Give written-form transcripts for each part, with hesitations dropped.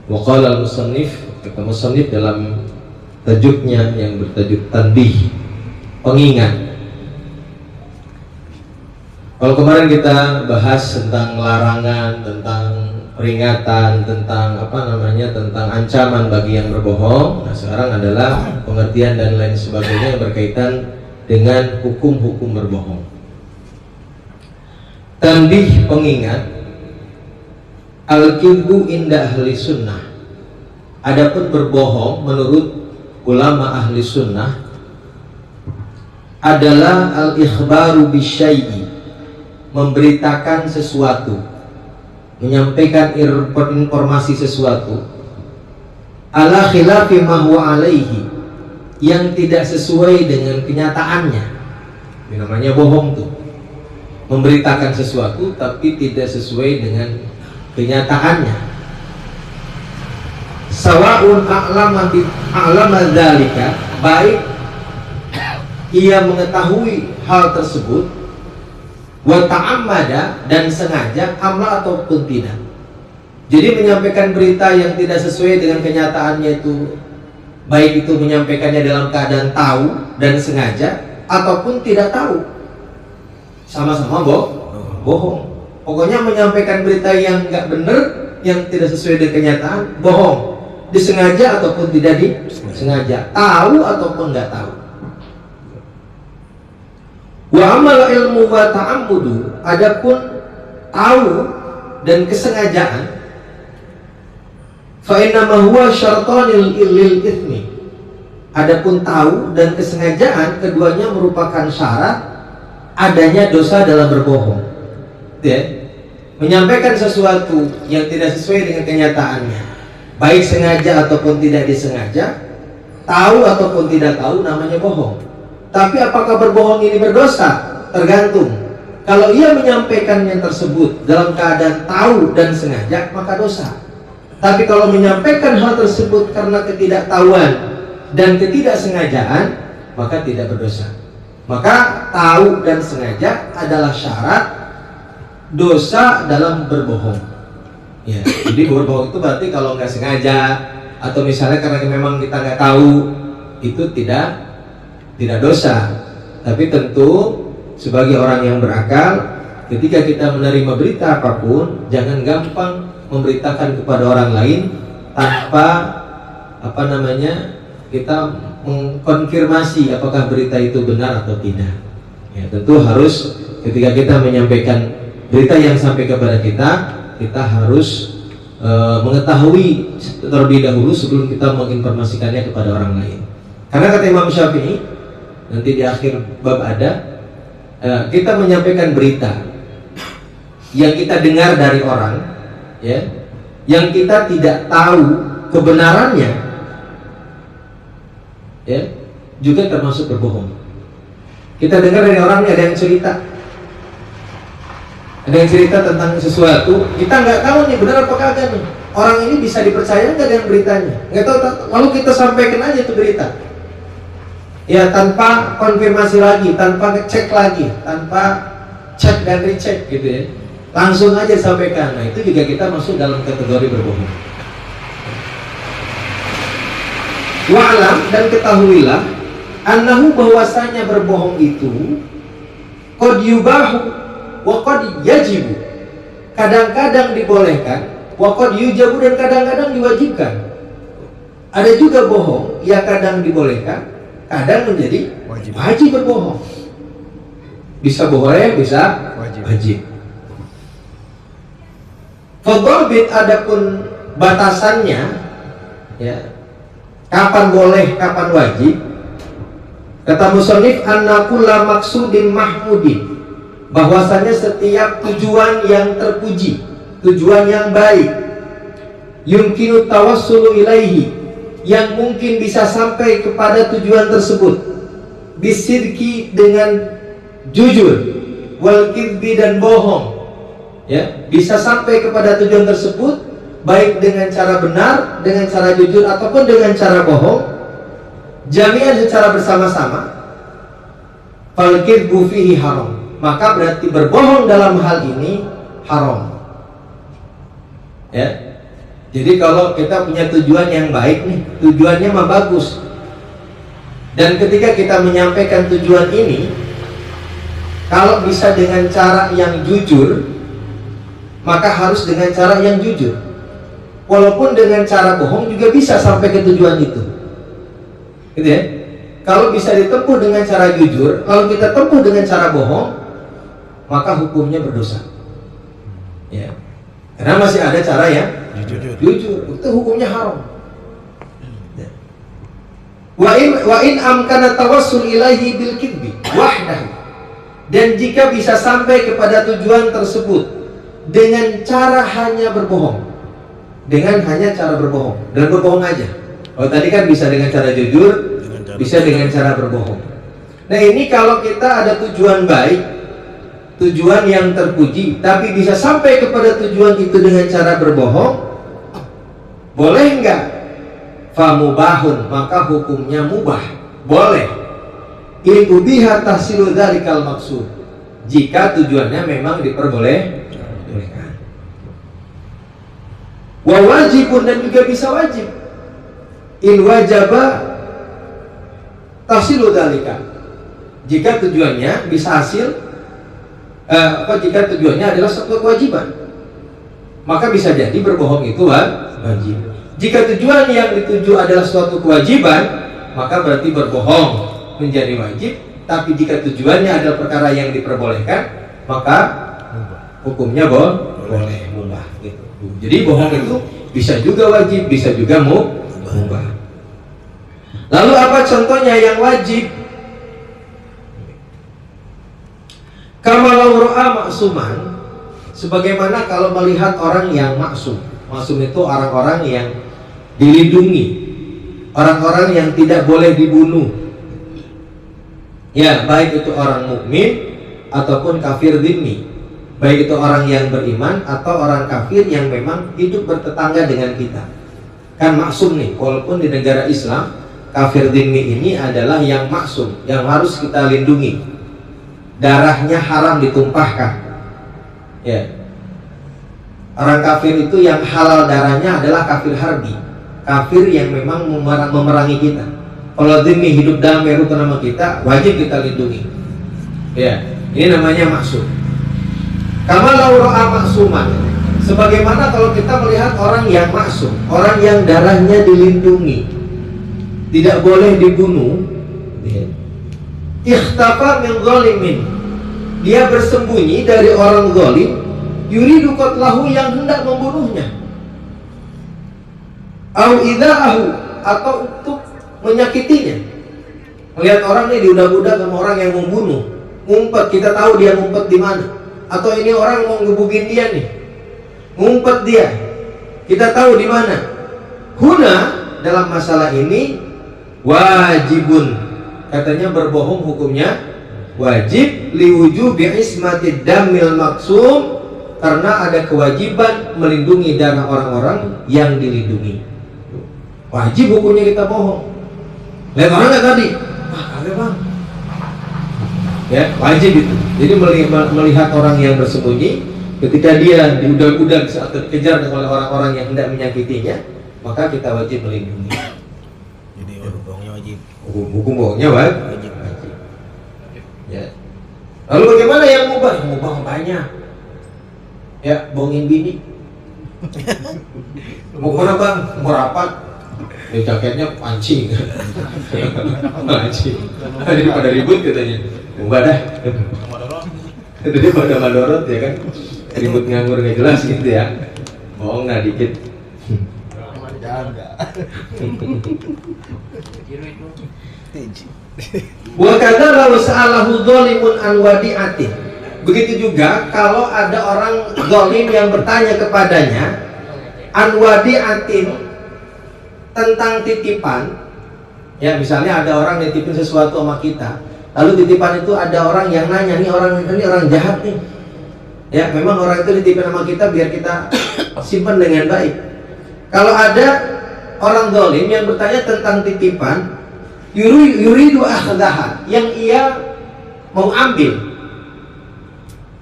Wa qala al-musannif, kata musannif dalam tajuknya yang bertajuk tanbih, pengingat. Kalau kemarin kita bahas tentang larangan, tentang peringatan, tentang tentang ancaman bagi yang berbohong. Nah, sekarang adalah pengertian dan lain sebagainya yang berkaitan dengan hukum-hukum berbohong. Tanbih, pengingat. Al-kidbu inda ahli sunnah. Adapun berbohong menurut ulama ahli sunnah adalah al-ikhbaru bisyai'i, memberitakan sesuatu, menyampaikan informasi sesuatu ala khilafi ma huwa alaihi, yang tidak sesuai dengan kenyataannya. Ini namanya bohong tuh. Memberitakan sesuatu tapi tidak sesuai dengan kenyataannya. Sawa'un a'lama dzalika, baik ia mengetahui hal tersebut, wa ta'ammada, dan sengaja, amla ataupun tidak. Jadi menyampaikan berita yang tidak sesuai dengan kenyataannya itu, baik itu menyampaikannya dalam keadaan tahu dan sengaja ataupun tidak tahu, sama-sama bohong. Pokoknya menyampaikan berita yang nggak benar, yang tidak sesuai dengan kenyataan, bohong. Disengaja ataupun tidak disengaja, tahu ataupun nggak tahu. Wa amal ilmu wa ta'ammudu, adapun tahu dan kesengajaan, fa innama huwa syartanil lil itsmi, adapun tahu dan kesengajaan keduanya merupakan syarat adanya dosa dalam berbohong. Ya, menyampaikan sesuatu yang tidak sesuai dengan kenyataannya, baik sengaja ataupun tidak disengaja, tahu ataupun tidak tahu, namanya bohong. Tapi apakah berbohong ini berdosa? Tergantung. Kalau ia menyampaikan yang tersebut dalam keadaan tahu dan sengaja, maka dosa. Tapi kalau menyampaikan hal tersebut karena ketidaktahuan dan ketidaksengajaan, maka tidak berdosa. Maka tahu dan sengaja adalah syarat dosa dalam berbohong. Ya, jadi berbohong itu berarti kalau nggak sengaja atau misalnya karena memang kita nggak tahu, itu tidak dosa. Tapi tentu sebagai orang yang berakal, ketika kita menerima berita apapun, jangan gampang memberitakan kepada orang lain tanpa kita mengkonfirmasi apakah berita itu benar atau tidak. Ya, tentu harus ketika kita menyampaikan berita yang sampai kepada kita harus mengetahui terlebih dahulu sebelum kita menginformasikannya kepada orang lain. Karena kata Imam Syafi'i, nanti di akhir bab ada, kita menyampaikan berita yang kita dengar dari orang, ya, yang kita tidak tahu kebenarannya, ya, juga termasuk berbohong. Kita dengar dari orang, ada yang cerita tentang sesuatu, kita nggak tahu nih benar apa kagak nih. Orang ini bisa dipercaya nggak dengan beritanya? Nggak tahu. Lalu kita sampaikan aja itu berita, ya, tanpa konfirmasi lagi, tanpa ngecek lagi, tanpa cek dan recheck gitu ya, langsung aja sampaikan. Nah, itu juga kita masuk dalam kategori berbohong. Wa'lam, dan ketahuilah, annahu, bahwasanya berbohong itu qad yubahu wa qad yajibu, kadang-kadang dibolehkan, wa qad yujabu, dan kadang-kadang diwajibkan. Ada juga bohong yang kadang dibolehkan, kadang menjadi wajib berbohong. Bisa boleh, bisa wajib. Fadhabit, adapun batasannya, ya, kapan boleh, kapan wajib. Kata musannif, anna kulla maksudin mahmudin, bahwasanya setiap tujuan yang terpuji, tujuan yang baik, yumkinu tawassulu ilaihi, yang mungkin bisa sampai kepada tujuan tersebut, bisidki, dengan jujur, wal kidbi, dan bohong, ya, bisa sampai kepada tujuan tersebut baik dengan cara benar, dengan cara jujur, ataupun dengan cara bohong, jami'an, secara bersama-sama, fal kidbu fihi haram, maka berarti berbohong dalam hal ini haram. Ya, Jadi kalau kita punya tujuan yang baik nih, tujuannya mah bagus, dan ketika kita menyampaikan tujuan ini, kalau bisa dengan cara yang jujur, maka harus dengan cara yang jujur. Walaupun dengan cara bohong juga bisa sampai ke tujuan itu, gitu ya. Kalau bisa ditempuh dengan cara jujur, kalau kita tempuh dengan cara bohong, maka hukumnya berdosa, ya. Karena masih ada cara yang jujur, itu hukumnya haram. Wa in amkana tawassul ilaihi bil kidbi wahdahu, dan jika bisa sampai kepada tujuan tersebut dengan cara hanya berbohong, dengan hanya cara berbohong dan berbohong aja. Kalau tadi kan bisa dengan cara jujur, bisa dengan cara berbohong. Nah ini kalau kita ada tujuan baik, tujuan yang terpuji, tapi bisa sampai kepada tujuan itu dengan cara berbohong, boleh enggak? Famubahun, maka hukumnya mubah, boleh. In ubiha tahsilu dzalikal maksud, jika tujuannya memang diperbolehkan. Wa wajibun, dan juga bisa wajib. In wajaba tahsilu dzalika, jika tujuannya bisa hasil, jika tujuannya adalah suatu kewajiban, maka bisa jadi berbohong itu wajib. Jika tujuan yang dituju adalah suatu kewajiban, maka berarti berbohong menjadi wajib. Tapi jika tujuannya adalah perkara yang diperbolehkan, maka hukumnya boleh, mubah gitu. Jadi bohong itu bisa juga wajib, bisa juga mubah. Lalu apa contohnya yang wajib? Kamalau ro'a maksuman, sebagaimana kalau melihat orang yang maksum. Maksum itu orang-orang yang dilindungi, orang-orang yang tidak boleh dibunuh. Ya, baik itu orang mukmin ataupun kafir dhimmi, baik itu orang yang beriman atau orang kafir yang memang hidup bertetangga dengan kita. Kan maksum nih, walaupun di negara Islam kafir dhimmi ini adalah yang maksum, yang harus kita lindungi. Darahnya haram ditumpahkan. Ya. Orang kafir itu yang halal darahnya adalah kafir harbi, kafir yang memang memerangi kita. Kalau dhimmi hidup dalam rukun nama kita, wajib kita lindungi. Ya, ini namanya maksum. Kama lau ra'a maksuman, sebagaimana kalau kita melihat orang yang maksum, orang yang darahnya dilindungi, tidak boleh dibunuh. Ikhtafa min zalimin, dia bersembunyi dari orang zalim, yuridu qatlahu, yang hendak membunuhnya, au idaahu, atau untuk menyakitinya. Melihat orang ini diudak-udak sama orang yang membunuh, ngumpet, kita tahu dia ngumpet di mana, atau ini orang mau ngebukin dia nih, ngumpet dia, kita tahu di mana. Huna, dalam masalah ini wajibun, katanya berbohong hukumnya wajib, liwujubi ismatid damil maksum, karena ada kewajiban melindungi darah orang-orang yang dilindungi. Wajib hukumnya kita bohong. Lihat orang nggak tadi? Wah, kagak bang. Ya, wajib itu. Jadi melihat orang yang bersembunyi, ketika dia diudak-udak saat dikejar oleh orang-orang yang hendak menyakitinya, maka kita wajib melindungi. Jadi bohongnya wajib. Hukum bohongnya wajib. Ya. Lalu bagaimana yang mubah? Yang mubah banyak. Ya, bohongin bini. Mau kemana bang? Mau rapat? Ya, jaketnya pancing. Pancing. Daripada ribut katanya. Mubah dah. Daripada madorot ya kan. Ribut nganggur nggak jelas gitu ya. Bohong nah dikit. Wa kadza law sa'alahu dzalimun an wadi'atin. Begitu juga kalau ada orang zalim yang bertanya kepadanya an wadi'atin, tentang titipan. Ya, misalnya ada orang nitipin sesuatu sama kita, lalu titipan itu ada orang yang nanya, ini orang jahat nih. Ya, memang orang itu nitipin sama kita biar kita simpan dengan baik. Kalau ada orang zalim yang bertanya tentang titipan, yuridu akhdaha, yang ia mau ambil,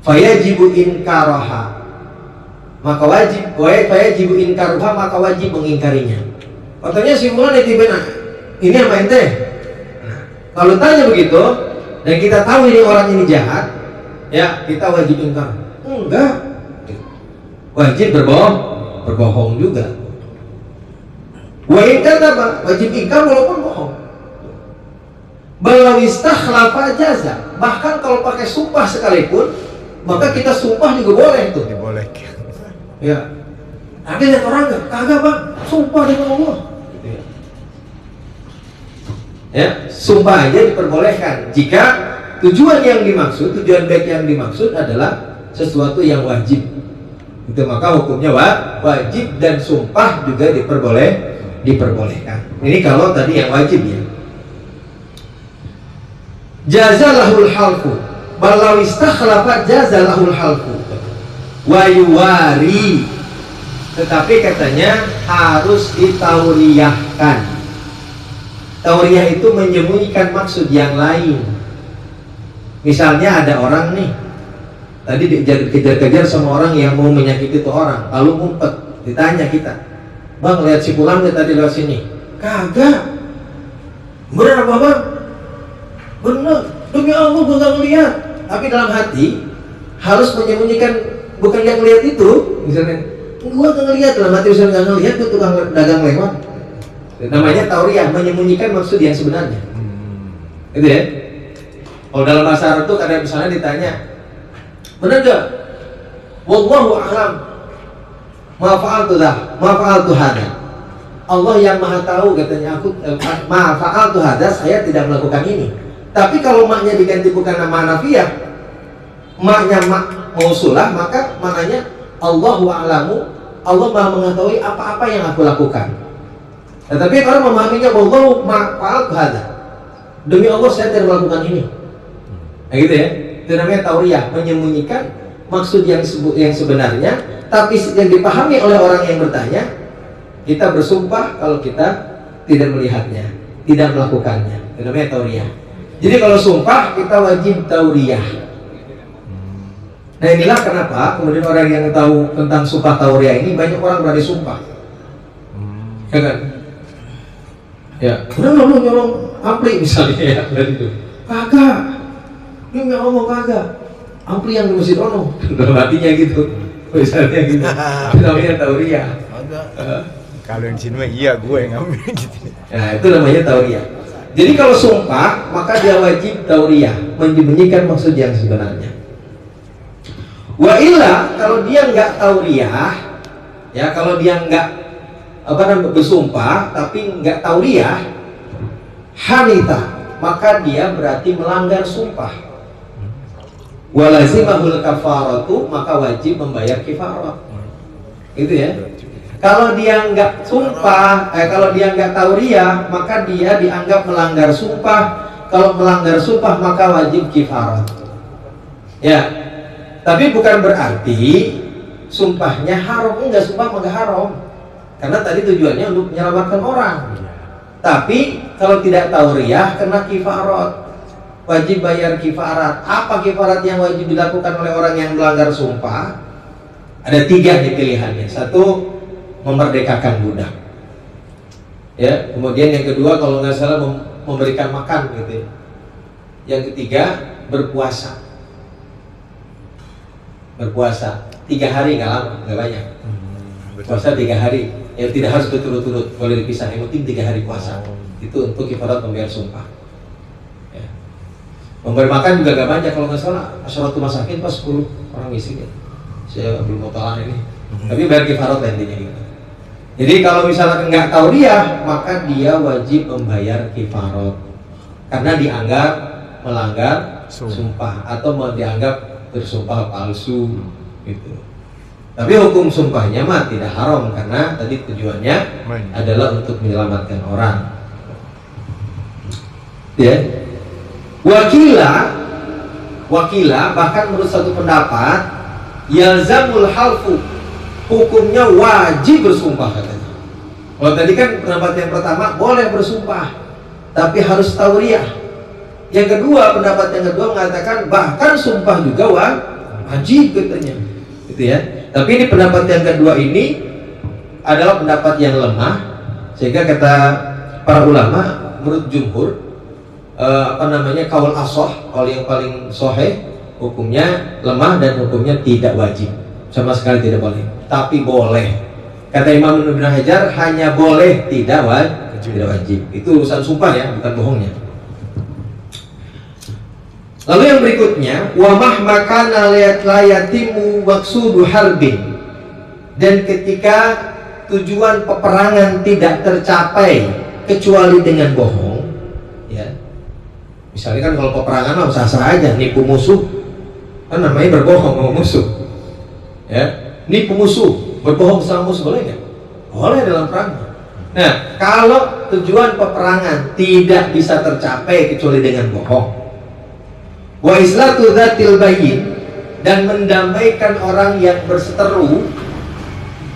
fayajibu inkaraha, maka wajib inkaruha, maka wajib mengingkarinya. Katanya si fulan itu benar, ini apa ente? Nah, kalau tanya begitu dan kita tahu ini orang ini jahat, ya kita wajib ingkar. Enggak, wajib berbohong juga. Wa ingkar apa? Wajib ingkar walaupun bohong. Balau istakhlafa jaza. Bahkan kalau pakai sumpah sekalipun, maka kita sumpah juga boleh tuh. Dibolehkan. Ya. Ada yang orang enggak? Kagak bang, sumpah dengan Allah. Ya, sumpah aja diperbolehkan jika tujuan yang dimaksud, tujuan baik yang dimaksud adalah sesuatu yang wajib. Itu maka hukumnya wajib, dan sumpah juga diperbolehkan. Ini kalau tadi yang wajib ya. Jazalahul halfu, balau istakhlafa jazalahul halfu wa yuwari, tetapi katanya harus ditauriyahkan. Tauriyah itu menyembunyikan maksud yang lain. Misalnya ada orang nih tadi dikejar-kejar sama orang yang mau menyakiti itu orang, lalu ngumpet, ditanya kita, bang lihat si pulang tadi lewat sini? Kagak. Bener apa bang? Bener, demi Allah gue gak ngeliat. Tapi dalam hati harus menyembunyikan, bukan yang ngeliat itu. Misalnya, gue gak ngeliat, dalam hati misalnya gak ngeliat, gue tukang dagang lewat. Namanya tauriyah, menyembunyikan maksud yang sebenarnya. Itu ya. Kalau dalam bahasa Arab tuh kadang misalnya ditanya, bener gak? Wallahu a'lam ma fa'altu hadza. Allah yang maha tahu, katanya, aku ma fa'altu hadza, saya tidak melakukan ini. Tapi kalau maknya diganti bukan nama nafiyah, maknya mausulah, maka maknanya Allahu a'lamu, Allah maha mengetahui apa-apa yang aku lakukan. Nah, tapi orang memahaminya wallahu fa'altu hadza, demi Allah saya tidak melakukan ini. Nah gitu ya. Itu namanya tauriyah, menyembunyikan maksud yang sebenarnya, tapi yang dipahami oleh orang yang bertanya. Kita bersumpah kalau kita tidak melihatnya, tidak melakukannya. Itu namanya tauriyah. Jadi kalau sumpah kita wajib tauriyah. Nah inilah kenapa kemudian orang yang tahu tentang sumpah tauriyah ini banyak orang berani sumpah. Ya kan? Ya, udah lu nyolong ampli misalnya ya, dari itu. Kagak. Dia nggak ngomong kagak. Ampli yang di Masjid Ono. Dalam hatinya gitu. Misalnya gitu. Itu namanya tauriyah. Kalau yang sini mah iya gue yang ngambil gitu. Nah itu namanya tauriyah. Jadi kalau sumpah maka dia wajib tauriyah, menyembunyikan maksud yang sebenarnya. Wa illa, kalau dia nggak tauriyah, ya kalau dia nggak bersumpah tapi nggak tauriyah, hanita, maka dia berarti melanggar sumpah. Walazimahul kafaratu, maka wajib membayar kifarah. Itu ya. Kalau dia nggak sumpah, kalau dia nggak tauriyah, maka dia dianggap melanggar sumpah. Kalau melanggar sumpah maka wajib kifarah. Ya, tapi bukan berarti sumpahnya haram. Enggak, sumpah maka haram. Karena tadi tujuannya untuk menyelamatkan orang. Tapi kalau tidak tauriyah kena kifarat, wajib bayar kifarat. Apa kifarat yang wajib dilakukan oleh orang yang melanggar sumpah? Ada 3 nih pilihannya. 1, memerdekakan budak. Ya, kemudian yang kedua kalau nggak salah memberikan makan gitu. Yang ketiga berpuasa. Berpuasa 3 hari, nggak lama, nggak banyak. Puasa 3 hari. Ya tidak harus berturut-turut, boleh dipisah. Yang penting 3 hari puasa. Itu untuk kifarat membayar sumpah. Ya. Memberi makan juga gak banyak, kalau nggak salah asyaratul masakin pas 10 orang miskin ya. Saya belum mau tahu ini. Tapi bayar kifarat intinya gitu. Jadi kalau misalnya nggak tauriyah, maka dia wajib membayar kifarat karena dianggap melanggar sumpah atau dianggap bersumpah palsu gitu. Tapi hukum sumpahnya mah tidak haram karena tadi tujuannya adalah untuk menyelamatkan orang. Ya. Wakila bahkan menurut satu pendapat yalzamul halfu, hukumnya wajib bersumpah katanya. Kalau tadi kan pendapat yang pertama boleh bersumpah tapi harus tauriyah. Yang kedua, pendapat yang kedua mengatakan bahkan sumpah juga wajib katanya. Gitu ya. Tapi ini pendapat yang kedua ini adalah pendapat yang lemah, sehingga kata para ulama menurut jumhur kaul ashah, kaul yang paling sahih, hukumnya lemah dan hukumnya tidak wajib, sama sekali tidak boleh. Tapi boleh, kata Imam Ibnu Hajar, hanya boleh, tidak wajib. Itu urusan sumpah ya, bukan bohongnya. Lalu yang berikutnya, wa mahmakana layatimu waqsudu harbin, dan ketika tujuan peperangan tidak tercapai kecuali dengan bohong, ya. Misalnya kan kalau peperangan mah sah-sah aja, nipu musuh kan namanya berbohong sama musuh, ya. Nipu musuh, berbohong sama musuh, boleh nggak? Boleh dalam perang. Nah, kalau tujuan peperangan tidak bisa tercapai kecuali dengan bohong, wa islatu dzatil bayyin, dan mendamaikan orang yang berseteru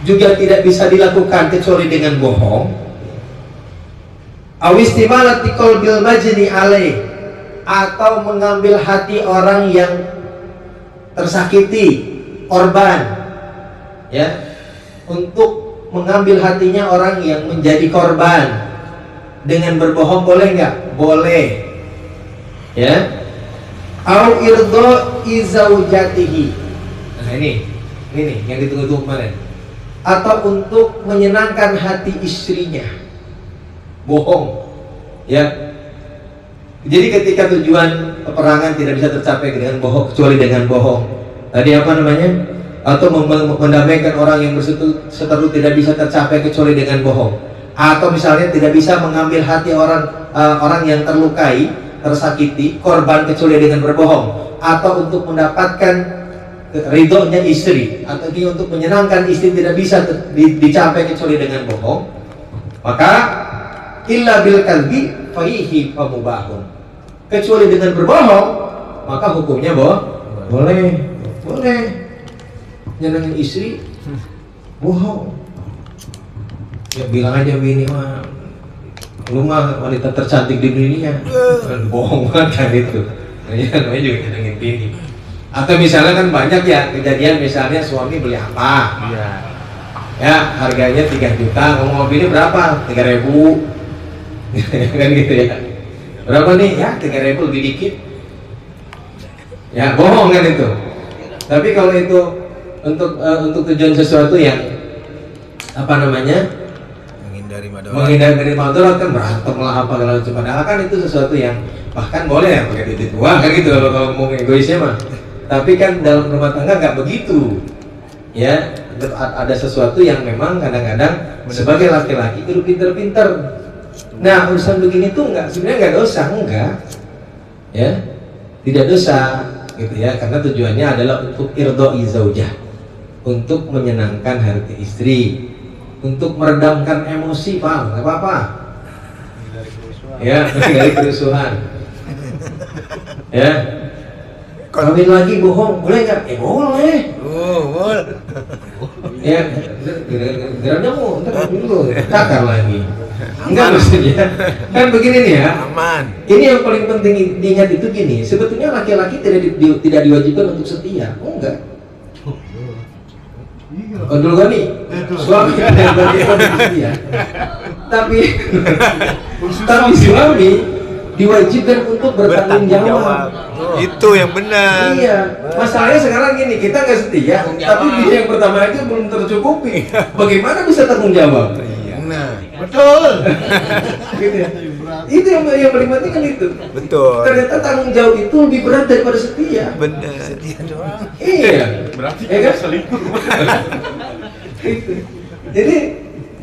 juga tidak bisa dilakukan kecuali dengan bohong. Awistimalati qalbil majni alaih, atau mengambil hati orang yang tersakiti, korban, ya, untuk mengambil hatinya orang yang menjadi korban dengan berbohong, boleh nggak? Boleh, ya. Au irdo izaujatihi, nah ini yang ditunggu-tunggu kemarin, atau untuk menyenangkan hati istrinya, bohong, ya. Jadi ketika tujuan peperangan tidak bisa tercapai dengan bohong, kecuali dengan bohong, tadi apa namanya, atau mendamaikan orang yang berseteru tidak bisa tercapai kecuali dengan bohong, atau misalnya tidak bisa mengambil hati orang yang terlukai, tersakiti, korban, kecuali dengan berbohong, atau untuk mendapatkan ridhonya istri, atau dia untuk menyenangkan istri tidak bisa dicapai kecuali dengan bohong, maka illa bil kalbi fahihi pamubahun, kecuali dengan berbohong maka hukumnya boleh nyenangin istri bohong, ya bilang aja bini mah lu mah wanita tercantik di dunia, bohong kan itu, namanya juga nyenangin bini. Atau misalnya kan banyak ya kejadian, misalnya suami beli apa, ya harganya 3 juta, ngomong bini berapa? 3.000 kan gitu ya. Berapa nih? Ya 3.000, lebih dikit. Ya bohong kan itu. Tapi kalau itu untuk tujuan sesuatu yang apa namanya, menghindari madarat kan, berantem lah apa kalau cuma, padahal kan itu sesuatu yang bahkan boleh ya pakai titik uang kan gitu kalau mau egoisnya mah. Tapi kan dalam rumah tangga nggak begitu, ya. Ada sesuatu yang memang kadang-kadang sebagai laki-laki itu pinter-pinter. Nah urusan begini tuh sebenarnya nggak dosa, ya, tidak dosa gitu ya, karena tujuannya adalah untuk irdoi zaujah, untuk menyenangkan hati istri, untuk meredamkan emosi, paham? Nggak apa-apa, ya, dari kerusuhan, ya. Kawin lagi bohong, boleh nggak? Boleh. Boleh. Ya, geraknya mau, ntar dulu, cakar lagi. Enggak maksudnya, kan begini nih ya. Aman. Ini yang paling penting diingat itu gini, sebetulnya laki-laki tidak diwajibkan untuk setia, enggak. Oh dulu kan nih, suami tidak diwajibkan untuk setia, tapi suami diwajibkan untuk bertanggung jawab. Itu yang benar. Iya, masalahnya sekarang gini, kita nggak setia, tapi dia yang pertama itu belum tercukupi. Bagaimana bisa tanggung jawab? Nah, betul. Gitu ya. Itu yang paling penting kan itu. betul. Ternyata tanggung jawab itu lebih berat daripada setia. Benar. Iya. Berarti ya kan? selingkuh. Gitu.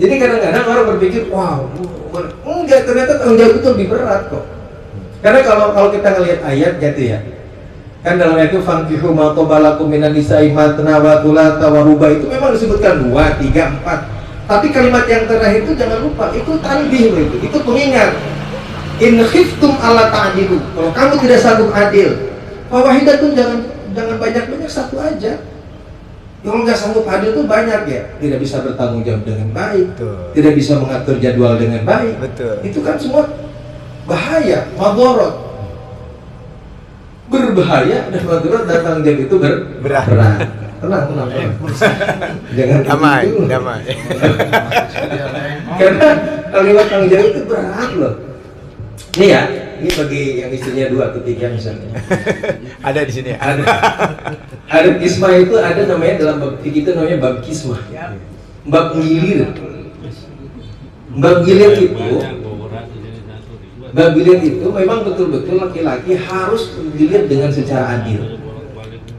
Jadi kadang-kadang orang berpikir, wow, enggak, ternyata tanggung jawab itu lebih berat kok. Karena kalau kita ngelihat ayat gitu ya, kan dalam ayat itu fankihu ma tabalakum minan nisa'i matna wa thulatha wa ruba, itu memang disebutkan 2, 3, 4. Tapi kalimat yang terakhir itu jangan lupa, itu tanbih, itu pengingat. In khiftum alla ta'dilu, kalau kamu tidak sanggup adil, fawahidatun, jangan banyak-banyak, satu aja. Kalau nggak sanggup adil itu banyak ya, tidak bisa bertanggung jawab dengan baik, Betul. tidak bisa mengatur jadwal dengan baik. Betul. Itu kan semua bahaya, madorot, berbahaya, dan madorot datang jawab itu berat. tenang. Jangan Damai, gitu. damai. Karena kalimat tanggung jawab itu berat loh. Ini ya, ini bagi yang istrinya 2 atau 3 misalnya. Ada di sini. Ada kismah itu ada namanya dalam bab fikih itu namanya bab kismah. Bab gilir. Bab gilir itu memang betul-betul laki-laki harus menggilir dengan secara adil.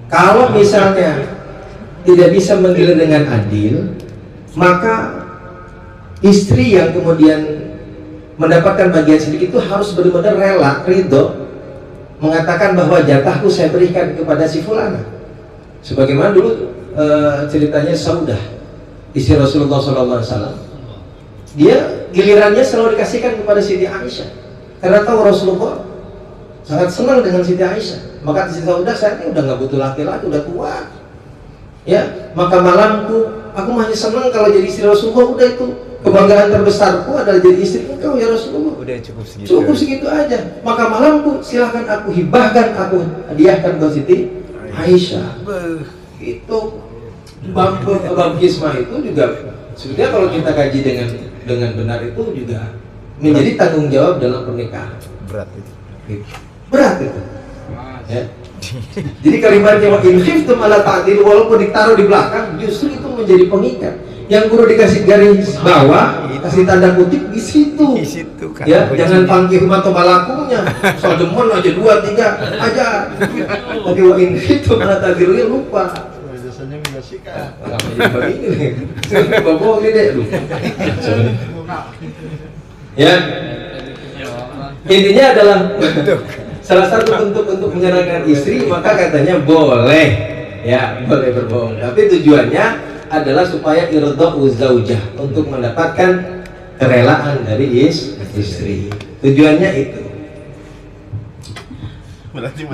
Kalau misalnya tidak bisa menggilir dengan adil, maka istri yang kemudian mendapatkan bagian sedikit itu harus benar-benar rela, ridho, mengatakan bahwa jatahku saya berikan kepada si fulana. Sebagaimana dulu ceritanya Saudah, istri Rasulullah SAW. Dia gilirannya selalu dikasihkan kepada Siti Aisyah. Karena tahu Rasulullah sangat senang dengan Siti Aisyah. Maka Siti Saudah saat ini udah nggak butuh laki-laki, udah tua. Ya, maka malamku aku hanya senang kalau jadi istri Rasulullah. Udah itu kebanggaan terbesarku adalah jadi istri engkau ya Rasulullah. Udah cukup segitu. Cukup segitu aja. Maka malamku silahkan aku hibahkan, aku hadiahkan ke Siti Aisyah. Itu bab kismah itu juga sebetulnya kalau kita kaji dengan benar itu juga menjadi tanggung jawab dalam pernikahan. Berat itu. Berat itu. Ya. Jadi kalimatnya wa in khiftum ala ta'dil, walaupun ditaruh di belakang justru itu menjadi pengikat. Yang perlu dikasih garis bawah, kasih tanda kutip di situ. Di situ kan. Ya, jangan panggil mata malakunya. Soal demen aja 2, 3 aja. Tapi wa in khiftum ala ta'dil lupa. Biasanya enggak sih Kak. Jadi begini. Bapak ini deh lu. Ya, intinya adalah salah satu bentuk untuk menyenangkan istri, maka katanya boleh, ya boleh berbohong. Tapi tujuannya adalah supaya irda'u zaujah, untuk mendapatkan kerelaan dari istri. Tujuannya itu.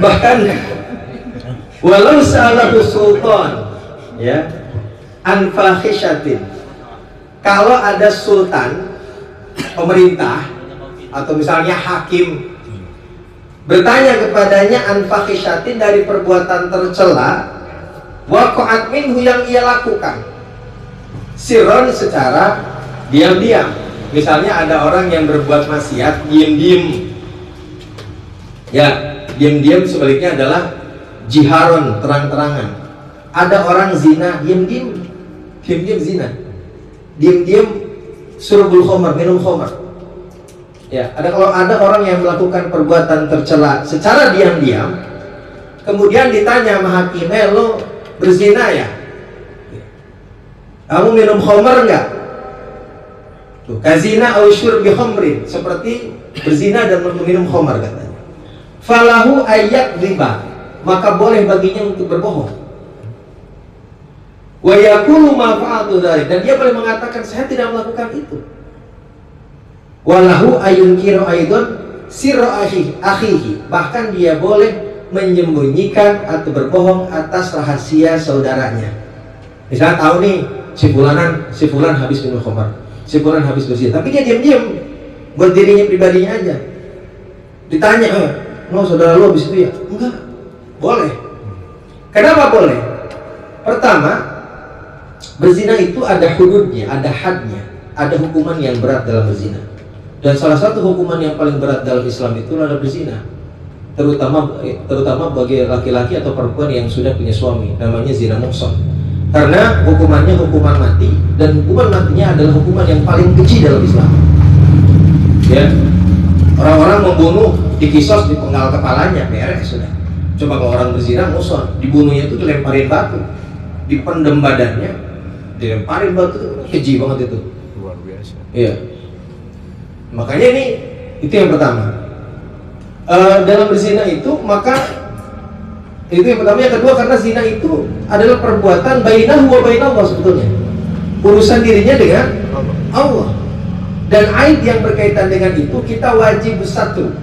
Bahkan walau salahu sultan, ya, anfahishatin. Kalau ada sultan, pemerintah atau misalnya hakim bertanya kepadanya anfahishatin dari perbuatan tercela waqa'at minhu yang ia lakukan sirron secara diam-diam. Misalnya ada orang yang berbuat maksiat diam-diam, ya diam-diam, sebaliknya adalah jiharon, terang-terangan. Ada orang zina diam-diam, diam-diam zina, diam-diam surbul khamar, minum khamar. Ya, kalau ada orang yang melakukan perbuatan tercela secara diam-diam, kemudian ditanya sama hakim, lo berzina ya? Kamu minum khamar enggak? Tuh, kazina au syurbi khamrin, seperti berzina dan minum khamar katanya. Falahu ayat riba, maka boleh baginya untuk berbohong. Wa yaqulu ma fa'altu dzalik, dan dia boleh mengatakan saya tidak melakukan itu. Walahu ayunkiru aidon sirra akhihi, bahkan dia boleh menyembunyikan atau berbohong atas rahasia saudaranya. Misalnya tahu nih si fulan habis minum khamar, si fulan habis berzina, tapi dia diam-diam buat dirinya pribadinya aja. Ditanya, no saudara lu habis itu ya? Enggak, boleh. Kenapa boleh? Pertama, berzina itu ada hududnya, ada hadnya, ada hukuman yang berat dalam berzina. Dan salah satu hukuman yang paling berat dalam Islam itu adalah berzina. Terutama bagi laki-laki atau perempuan yang sudah punya suami, namanya zina muhsan. Karena hukumannya hukuman mati, dan hukuman matinya adalah hukuman yang paling keji dalam Islam. Ya, orang-orang membunuh dikisos, dipenggal kepalanya, beres sudah. Coba kalau orang berzina muhsan, dibunuhnya itu dilemparin batu, dipendem badannya, dilemparin batu, keji banget itu. Luar biasa. Iya. Makanya itu yang pertama. Dalam berzina itu, maka itu yang pertama. Yang kedua, karena zina itu adalah perbuatan bainahu wa bainallah, sebetulnya urusan dirinya dengan Allah. Dan aib yang berkaitan dengan itu kita wajib bersatu.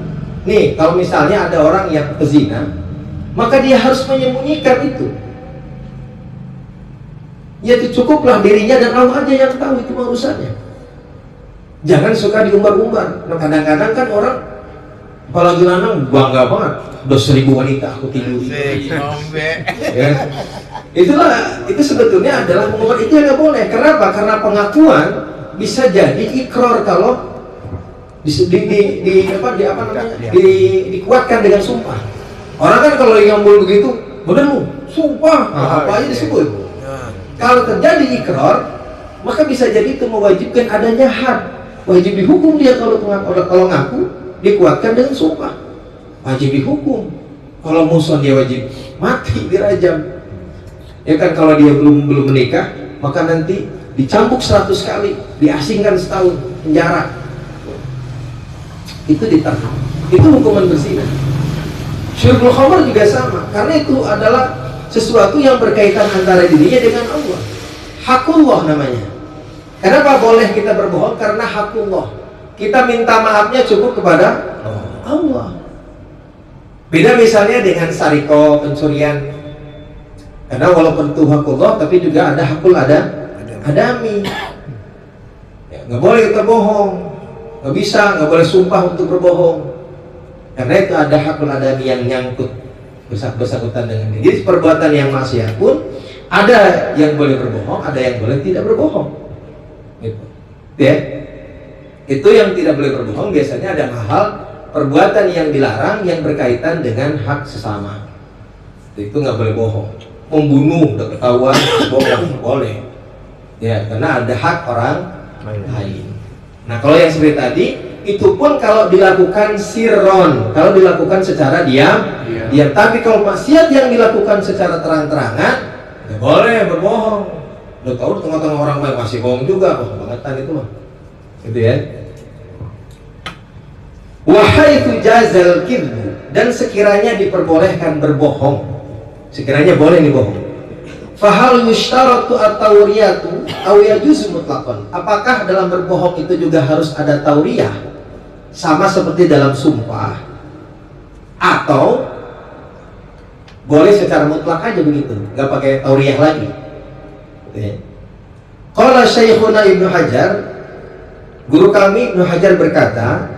Nih, kalau misalnya ada orang yang pezina, maka dia harus menyembunyikan itu. Ya cukuplah dirinya dan Allah aja yang tahu itu urusannya. Jangan suka diumbar-umbar. Nah, kadang-kadang kan orang apalagi lanang bangga banget, udah 1000 wanita aku tidur. Ya. Itu sebetulnya adalah mengubah, itu yang nggak boleh. Kenapa? Karena pengakuan bisa jadi ikrar kalau dikuatkan dengan sumpah. Orang kan kalau ngambul begitu, bener lu, sumpah, apa aja disebut. Kalau terjadi ikrar, maka bisa jadi itu mewajibkan adanya had. Wajib dihukum dia kalau ngaku, dikuatkan dengan sumpah. Wajib dihukum. Kalau musuh dia wajib mati, dirajam. Ya kan, kalau dia belum menikah, maka nanti dicambuk 100 kali, diasingkan setahun penjara. Itu ditahan. Itu hukuman berzina. Syurbul khamr juga sama, karena itu adalah sesuatu yang berkaitan antara dirinya dengan Allah. Hakullah namanya. Kenapa boleh kita berbohong? Karena hakullah. Kita minta maafnya cukup kepada Allah. Beda misalnya dengan sariko, pencurian. Karena walaupun itu hakullah, tapi juga ada hakul adami. Ya, nggak boleh kita bohong, nggak bisa, nggak boleh sumpah untuk berbohong. Karena itu ada hakul adami yang nyangkut bersangkutan dengan dia. Jadi perbuatan yang maksiat pun ada yang boleh berbohong, ada yang boleh tidak berbohong. Gitu. Ya. Itu yang tidak boleh berbohong biasanya ada hal perbuatan yang dilarang yang berkaitan dengan hak sesama. Itu nggak boleh bohong. Membunuh udah ketahuan bohong boleh. Ya, karena ada hak orang lain. Nah, kalau yang seperti tadi itu pun kalau dilakukan sirron, kalau dilakukan secara diam. Tapi kalau maksiat yang dilakukan secara terang-terangan, nggak boleh berbohong. Udah tahu tengah-tengah orang masih bohong juga, bangetan itu mah. Gitu ya. Wahai itu jazal kidbu, dan sekiranya diperbolehkan berbohong, sekiranya boleh nih bohong. Fahal yushtaratu at-tawriyatu aw yajuzu mutlaqan. Apakah dalam berbohong itu juga harus ada tauriyah? Sama seperti dalam sumpah, atau boleh secara mutlak aja begitu, nggak pakai tauriyah lagi. Qala Syekhuna Ibnu Hajar, guru kami Ibnu Hajar berkata,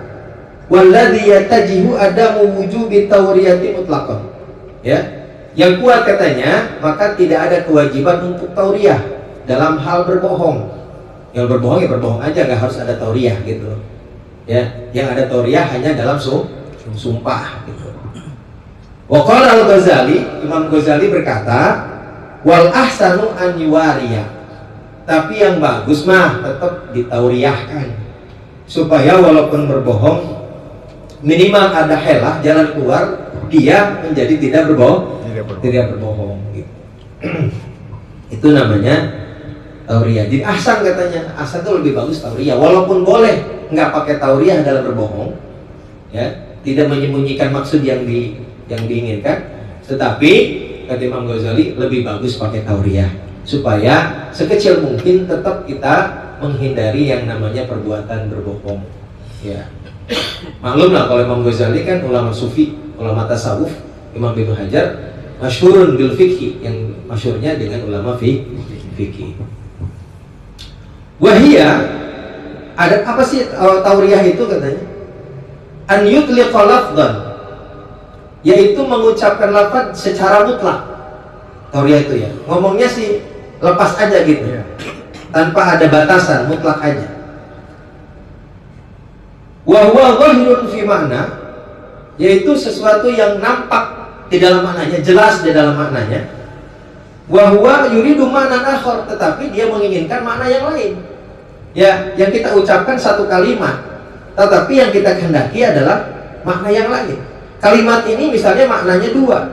walladzi yatajihu adamu wujubi tauriyati mutlaqan. Ya, yang kuat katanya, maka tidak ada kewajiban untuk tauriyah dalam hal berbohong. Yang berbohong ya berbohong aja, nggak harus ada tauriyah gitu. Ya, yang ada tauriyah hanya dalam sumpah gitu. Wa qala al-Ghazali, Imam Ghazali berkata, wal ahsanu an yuwariya. Tapi yang bagus mah tetap ditauriyahkan, supaya walaupun berbohong minimal ada helah jalan keluar, dia menjadi tidak berbohong gitu. Itu namanya tauriyah. Jadi ahsan katanya, ahsan itu lebih bagus tauriyah, walaupun boleh nggak pakai tauriyah dalam berbohong, ya, tidak menyembunyikan maksud yang diinginkan, tetapi kata Imam Ghazali lebih bagus pakai tauriyah supaya sekecil mungkin tetap kita menghindari yang namanya perbuatan berbohong. Ya, maklum lah kalau Imam Ghazali kan ulama sufi, ulama tasawuf. Imam Ibnu Hajar masyhurun bil fikhi, yang masyhurnya dengan ulama fikih. Wahia, ada apa sih tauriyah itu katanya? An yutliqa lafdhan, yaitu mengucapkan lafaz secara mutlak. Tauriyah itu ya, ngomongnya sih lepas aja gitu, tanpa ada batasan, mutlak aja. Wa huwa zahirun fi makna, yaitu sesuatu yang nampak di dalam maknanya, jelas di dalam maknanya. Wa huwa yuridu ma'nan akhar, tetapi dia menginginkan makna yang lain. Ya, yang kita ucapkan satu kalimat, tetapi yang kita kehendaki adalah makna yang lain. Kalimat ini misalnya maknanya dua.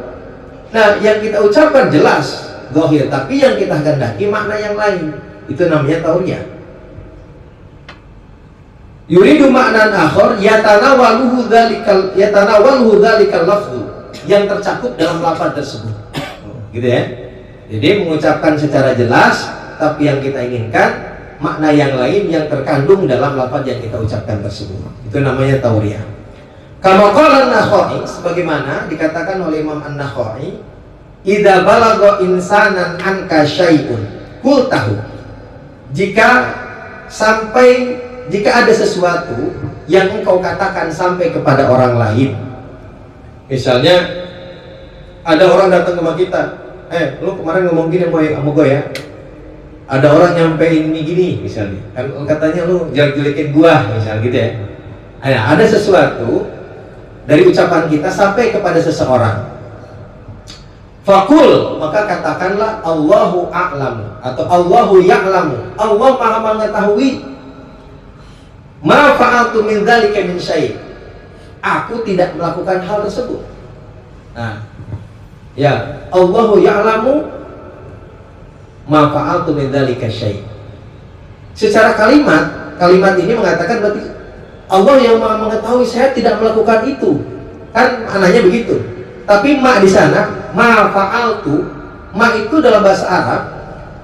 Nah, yang kita ucapkan jelas zahir, tapi yang kita kehendaki makna yang lain. Itu namanya tauriyah. Yuridu ma'nan akhar yatanawaluhu dzalikal lafzu, yang tercakup dalam lafaz tersebut. Gitu ya. Jadi mengucapkan secara jelas, tapi yang kita inginkan makna yang lain yang terkandung dalam lafaz yang kita ucapkan tersebut. Itu namanya tauriyah. Kama qala an-Nakhai, sebagaimana dikatakan oleh Imam An-Nakhai, idza balagha insanan anka syai'un qultahu, jika ada sesuatu yang engkau katakan sampai kepada orang lain. Misalnya ada orang datang ke kita, lu kemarin ngomong gini sama gue ya, ada orang nyampein ini gini misalnya, kan katanya lu jelek-jelekin gua misalnya gitu ya. Nah, ada sesuatu dari ucapan kita sampai kepada seseorang, fakul, maka katakanlah Allahu a'lamu atau Allahu ya'lamu, Allah maha mengetahui, ma fa'altu min dzalika min syai', aku tidak melakukan hal tersebut. Nah, ya, Allahu ya'lamu ma fa'altu min dzalika syai'. Secara kalimat ini mengatakan berarti Allah yang maha mengetahui saya tidak melakukan itu. Kan anehnya begitu. Tapi ma di sana, ma fa'altu, ma itu dalam bahasa Arab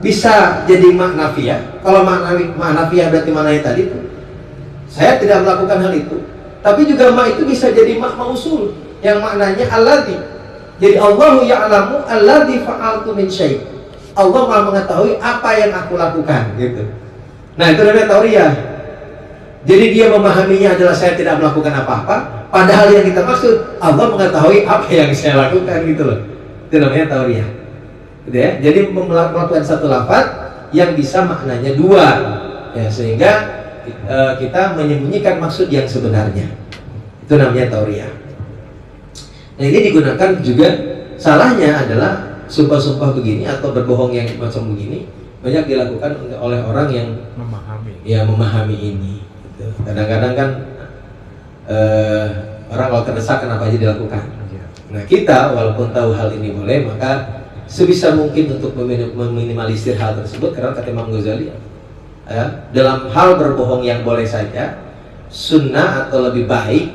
bisa jadi ma nafiyah. Kalau ma nafiyah berarti maknanya tadi itu saya tidak melakukan hal itu. Tapi juga ma itu bisa jadi ma mausul yang maknanya alladzi. Jadi Allahu ya'lamu alladzi fa'altu min syai'. Allah maha mengetahui apa yang aku lakukan gitu. Nah, itu namanya tauriyah. Jadi dia memahaminya adalah saya tidak melakukan apa-apa, padahal yang kita maksud Allah mengetahui apa yang saya lakukan gitu loh. Itu namanya tauriyah. Gitu ya. Jadi melakukan satu lafaz yang bisa maknanya dua. Ya, sehingga kita menyembunyikan maksud yang sebenarnya. Itu namanya tauriyah. Nah, ini digunakan juga, salahnya adalah sumpah-sumpah begini atau berbohong yang macam begini banyak dilakukan oleh orang yang memahami ini. Kadang-kadang kan orang kalau terdesak kenapa aja dilakukan. Nah, kita walaupun tahu hal ini boleh, maka sebisa mungkin untuk meminimalisir hal tersebut, karena kata Imam Ghazali dalam hal berbohong yang boleh saja, sunnah atau lebih baik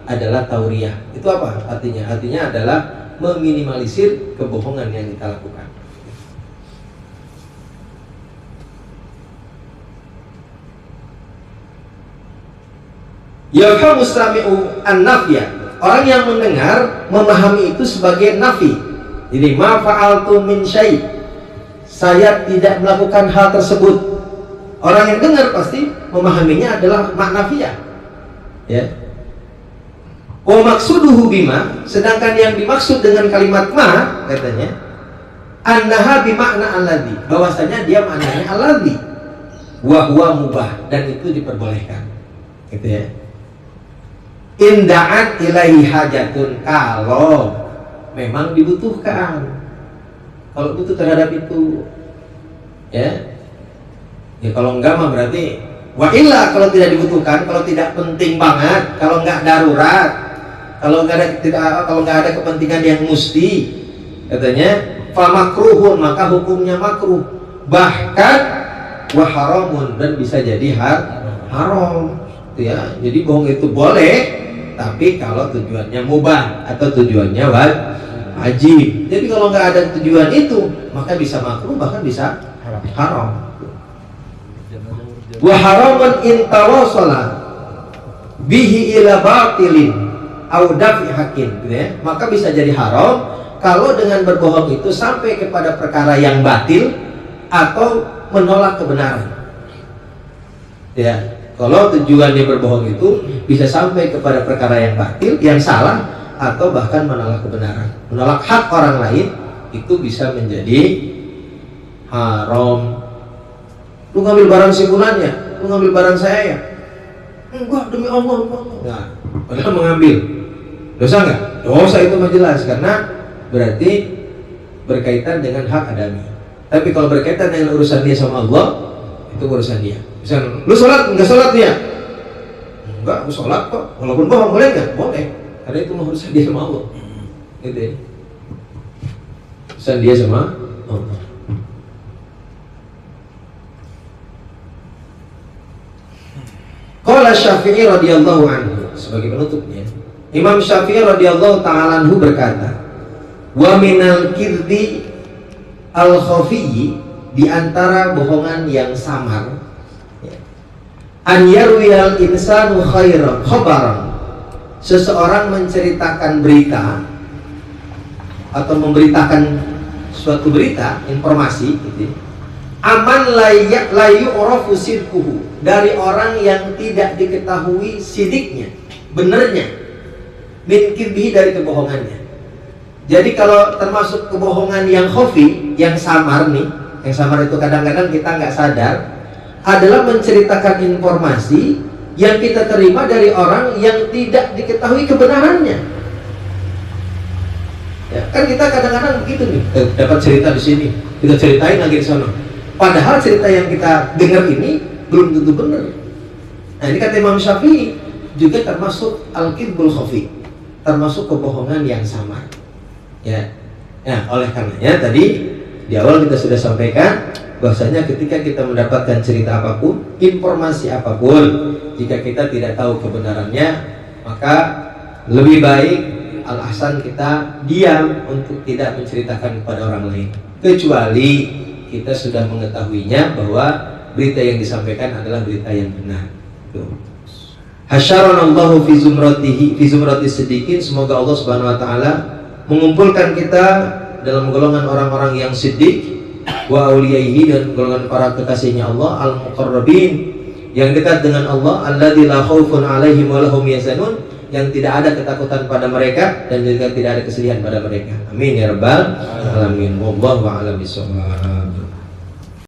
adalah tauriyah. Itu apa artinya? Artinya adalah meminimalisir kebohongan yang kita lakukan. Yafhamu mustami'u an-nafya, orang yang mendengar memahami itu sebagai nafi. Jadi ma fa'altu min syai', saya tidak melakukan hal tersebut. Orang yang dengar pasti memahaminya adalah maknafiyah. Ya. Wa maksuduhu bima, sedangkan yang dimaksud dengan kalimat ma katanya annaha bimakna alladzi, bahwasanya dia maknanya alladzi wa huwa mubah, dan itu diperbolehkan. Gitu ya. Inda'at ilaihi hajatun, kalau memang dibutuhkan. Kalau butuh terhadap itu, ya. Ya kalau enggak mah berarti wa illa, kalau tidak dibutuhkan, kalau tidak penting banget, kalau enggak darurat, kalau enggak ada kepentingan yang mesti, katanya fa makruhun, maka hukumnya makruh, bahkan wa haramun, dan bisa jadi haram. Ya, jadi bohong itu boleh, tapi kalau tujuannya mubah atau tujuannya wajib. Jadi kalau nggak ada tujuan itu, maka bisa makruh, bahkan bisa haram. Wa haramun in tawasala bihi ila batilin au dafi haqqin, gitu ya. Maka bisa jadi haram kalau dengan berbohong itu sampai kepada perkara yang batil atau menolak kebenaran. Ya. Kalau tujuannya berbohong itu bisa sampai kepada perkara yang batil, yang salah, atau bahkan menolak kebenaran, menolak hak orang lain, itu bisa menjadi haram. Lu ngambil barang si fulannya, lu ngambil barang saya ya? Enggak, demi Allah. Nah, padahal mengambil. Dosa nggak? Dosa itu mah jelas, karena berarti berkaitan dengan hak adami. Tapi kalau berkaitan dengan urusan dia sama Allah, itu urusan dia. Misalnya, lu sholat, enggak sholat dia? Enggak, aku sholat kok. Walaupun bohong, boleh nggak? Boleh. Karena itu urusan dia sama Allah. Gitu ya. Urusan dia sama Allah. Qala Syafi'i radhiyallahu anhu, sebagai penutupnya, Imam Syafi'i radhiyallahu ta'ala anhu berkata, wa minal kirdi al-khafiyyi, di antara bohongan yang samar, an yarwiyal insanu khairan khabaran, seseorang menceritakan berita atau memberitakan suatu berita, informasi gitu, aman layu urafu sidquhu, dari orang yang tidak diketahui sidiknya, benernya, min kibhi, dari kebohongannya. Jadi kalau termasuk kebohongan yang khafi, yang samar nih, yang samar itu kadang-kadang kita nggak sadar, adalah menceritakan informasi yang kita terima dari orang yang tidak diketahui kebenarannya. Ya, kan kita kadang-kadang begitu nih, dapat cerita di sini, kita ceritain lagi di sana. Padahal cerita yang kita dengar ini belum tentu benar. Nah, ini kata Imam Syafi'i juga termasuk al-kidbul khafi, termasuk kebohongan yang samar. Ya, nah, oleh karenanya tadi di awal kita sudah sampaikan bahwasanya ketika kita mendapatkan cerita apapun, informasi apapun, jika kita tidak tahu kebenarannya, maka lebih baik al-ahsan kita diam untuk tidak menceritakan kepada orang lain, kecuali kita sudah mengetahuinya bahwa berita yang disampaikan adalah berita yang benar. Hasyaranallahu fi zumrati siddiqin. Semoga Allah Subhanahu wa taala mengumpulkan kita dalam golongan orang-orang yang siddiq, wa auliyaihi, dan golongan para kekasihnya Allah, al-muqarrabin, yang dekat dengan Allah, alladzi la khaufun alaihim wa lahum yahzanun, yang tidak ada ketakutan pada mereka dan juga tidak ada kesedihan pada mereka. Amin ya rabbal alamin. Wallahu a'lam bishawab.